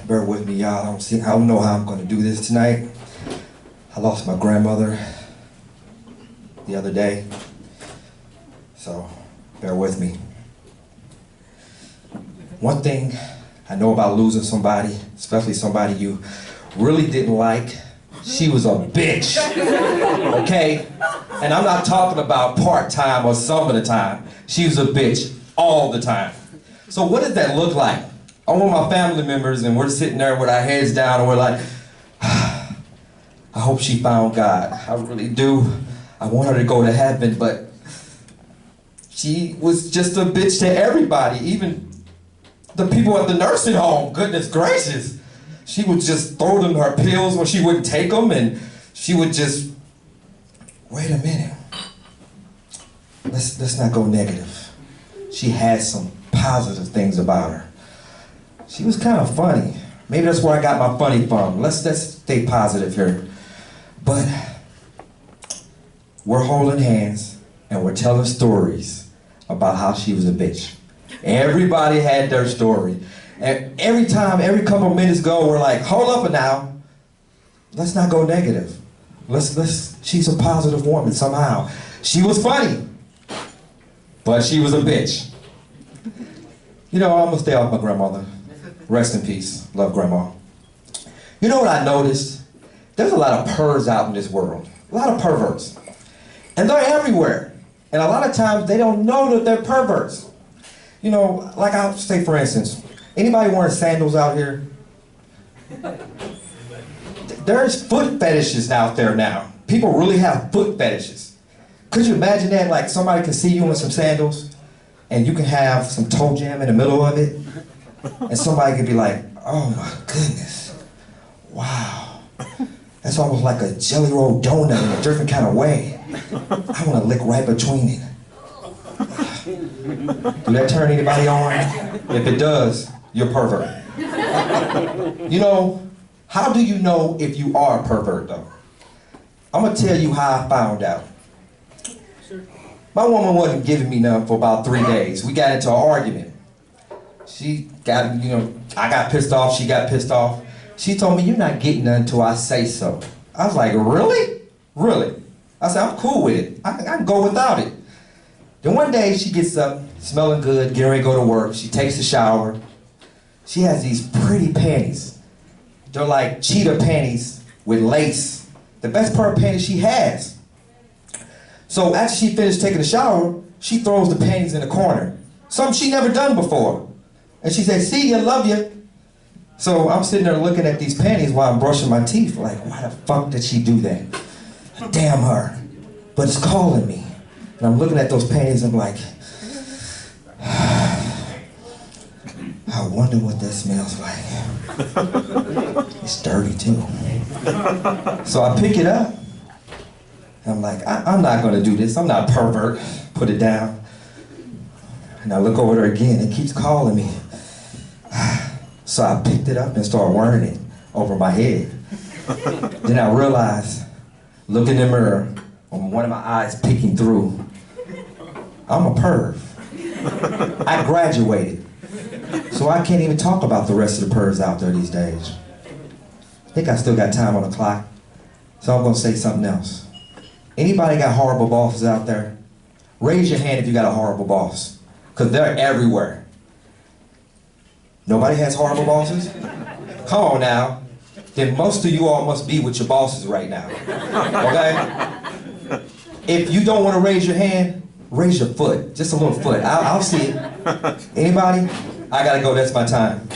Bear with me, y'all. I don't know how I'm gonna do this tonight. I lost my grandmother the other day, so bear with me. One thing I know about losing somebody, especially somebody you really didn't like, she was a bitch, okay? And I'm not talking about part-time or some of the time. She was a bitch all the time. So what did that look like? I'm with my family members and we're sitting there with our heads down and we're like, I hope she found God. I really do. I want her to go to heaven, but she was just a bitch to everybody, even the people at the nursing home. Goodness gracious. She would just throw them her pills when she wouldn't take them, and she would just, wait a minute. Let's not go negative. She had some positive things about her. She was kind of funny. Maybe that's where I got my funny from. Let's stay positive here. But we're holding hands and we're telling stories about how she was a bitch. Everybody had their story. And every couple of minutes go, we're like, hold up now. Let's not go negative. She's a positive woman somehow. She was funny, but she was a bitch. You know, I'm gonna stay off my grandmother. Rest in peace. Love grandma. You know what I noticed? There's a lot of pervs out in this world. A lot of perverts. And they're everywhere. And a lot of times they don't know that they're perverts. You know, like I'll say for instance, anybody wearing sandals out here? There's foot fetishes out there now. People really have foot fetishes. Could you imagine that? Like somebody can see you in some sandals and you can have some toe jam in the middle of it and somebody could be like, oh my goodness, wow. That's almost like a jelly roll donut in a different kind of way. I want to lick right between it. Do that turn anybody on? If it does, you're a pervert. You know, how do you know if you are a pervert though? I'm gonna tell you how I found out. My woman wasn't giving me none for about 3 days. We got into an argument. She got, I got pissed off, she got pissed off. She told me, you're not getting none until I say so. I was like, really? Really? I said, I'm cool with it. I can go without it. Then one day she gets up, smelling good, getting ready to go to work. She takes a shower. She has these pretty panties. They're like cheetah panties with lace. The best pair of panties she has. So after she finished taking a shower, she throws the panties in the corner. Something she never done before. And she said, see, I love you. So I'm sitting there looking at these panties while I'm brushing my teeth, like, why the fuck did she do that? Damn her. But it's calling me. And I'm looking at those panties and I'm like, I wonder what that smells like. It's dirty too. So I pick it up. And I'm like, I'm not gonna do this. I'm not a pervert. Put it down. And I look over there again. It keeps calling me. So I picked it up and started wearing it over my head. Then I realized, look in the mirror, on one of my eyes peeking through, I'm a perv. I graduated. So I can't even talk about the rest of the pervs out there these days. I think I still got time on the clock, so I'm gonna say something else. Anybody got horrible bosses out there? Raise your hand if you got a horrible boss, because they're everywhere. Nobody has horrible bosses? Come on now. Then most of you all must be with your bosses right now, okay? If you don't want to raise your hand, raise your foot, just a little foot. I'll see it. Anybody? I gotta go, that's my time.